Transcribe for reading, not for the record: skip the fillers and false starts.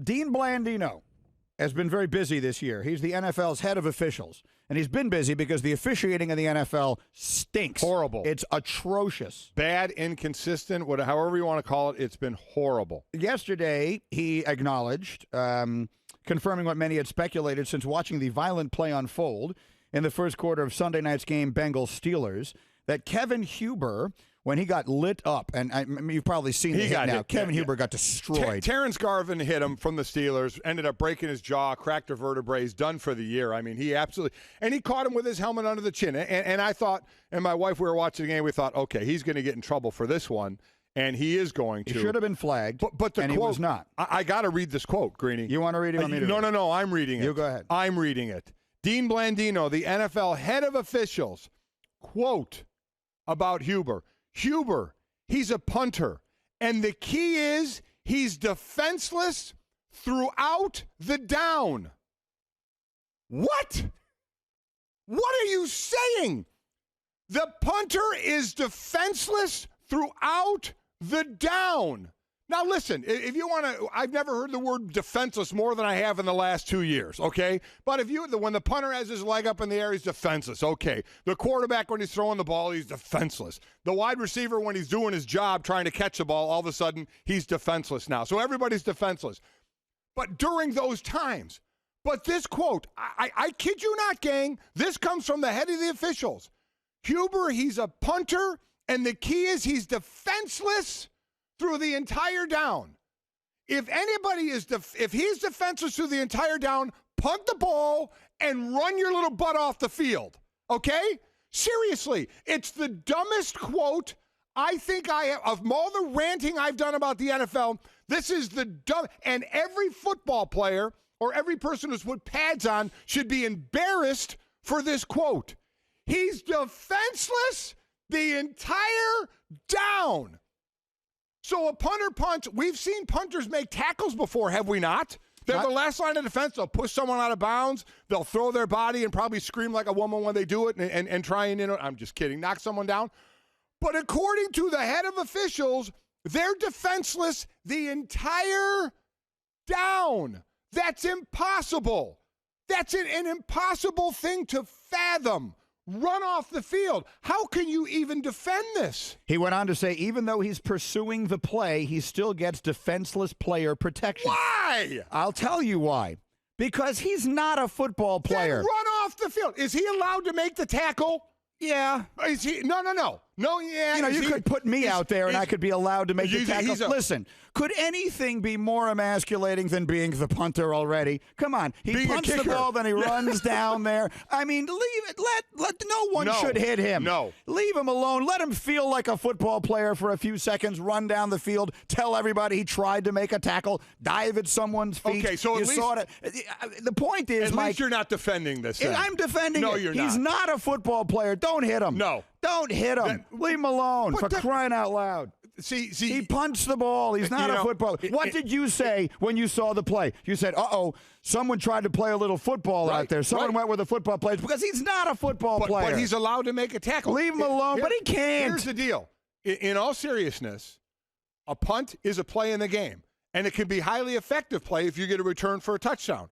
Dean Blandino has been very busy this year. He's the NFL's head of officials. And he's been busy because the officiating in the NFL stinks. Horrible. It's atrocious. Bad, inconsistent, however you want to call it, it's been horrible. Yesterday, he acknowledged, confirming what many had speculated since watching the violent play unfold in the first quarter of Sunday night's game, Bengals-Steelers, that Kevin Huber, when he got lit up, and you've probably seen the hit now. Kevin Huber got destroyed. Terrence Garvin hit him from the Steelers, ended up breaking his jaw, cracked a vertebrae. He's done for the year. I mean, he absolutely – and he caught him with his helmet under the chin. And I thought – and my wife, we were watching the game, we thought, okay, he's going to get in trouble for this one, and he is going to. He should have been flagged, but the and quote, he was not. I got to read this quote, Greeny. You want to read it? No, I'm reading it. You go ahead. I'm reading it. Dean Blandino, the NFL head of officials, quote about Huber. Huber, he's a punter, and the key is he's defenseless throughout the down. What? What are you saying? The punter is defenseless throughout the down. Now, listen, if you want to, I've never heard the word defenseless more than I have in the last 2 years, okay? But when the punter has his leg up in the air, he's defenseless, okay. The quarterback, when he's throwing the ball, he's defenseless. The wide receiver, when he's doing his job, trying to catch the ball, all of a sudden, he's defenseless now. So everybody's defenseless. But during those times, but this quote, I kid you not, gang, this comes from the head of the officials. Huber, he's a punter, and the key is he's defenseless through the entire down. If anybody if he's defenseless through the entire down, punt the ball and run your little butt off the field. Okay? Seriously, it's the dumbest quote I think I have of all the ranting I've done about the NFL. This is the dumb, and every football player or every person who's put pads on should be embarrassed for this quote. He's defenseless the entire down. So a punter punts, we've seen punters make tackles before, have we not? They're the last line of defense. They'll push someone out of bounds. They'll throw their body and probably scream like a woman when they do it and try and, I'm just kidding, knock someone down. But according to the head of officials, they're defenseless the entire down. That's impossible. That's an impossible thing to fathom. Run off the field. How can you even defend this? He went on to say, even though he's pursuing the play, he still gets defenseless player protection. Why? I'll tell you why. Because he's not a football player. Then run off the field. Is he allowed to make the tackle? Yeah. Is he? No. No, yeah. You could put me out there and I could be allowed to make the tackle. Listen, could anything be more emasculating than being the punter already? Come on. He punts the ball, then he runs down there. I mean, leave it. Let no one should hit him. No. Leave him alone. Let him feel like a football player for a few seconds, run down the field, tell everybody he tried to make a tackle, dive at someone's feet. Okay, so at least, the point is, at Mike, least you're not defending this then. I'm defending it. No, you're not. He's not a football player. Don't hit him. No. Don't hit him. Leave him alone, for crying out loud. See, he punched the ball. He's not a footballer. What did you say when you saw the play? You said, someone tried to play a little football out there. Someone went with a football player because he's not a football player. But he's allowed to make a tackle. Leave him alone, but he can't. Here's the deal. In all seriousness, a punt is a play in the game, and it can be highly effective play if you get a return for a touchdown.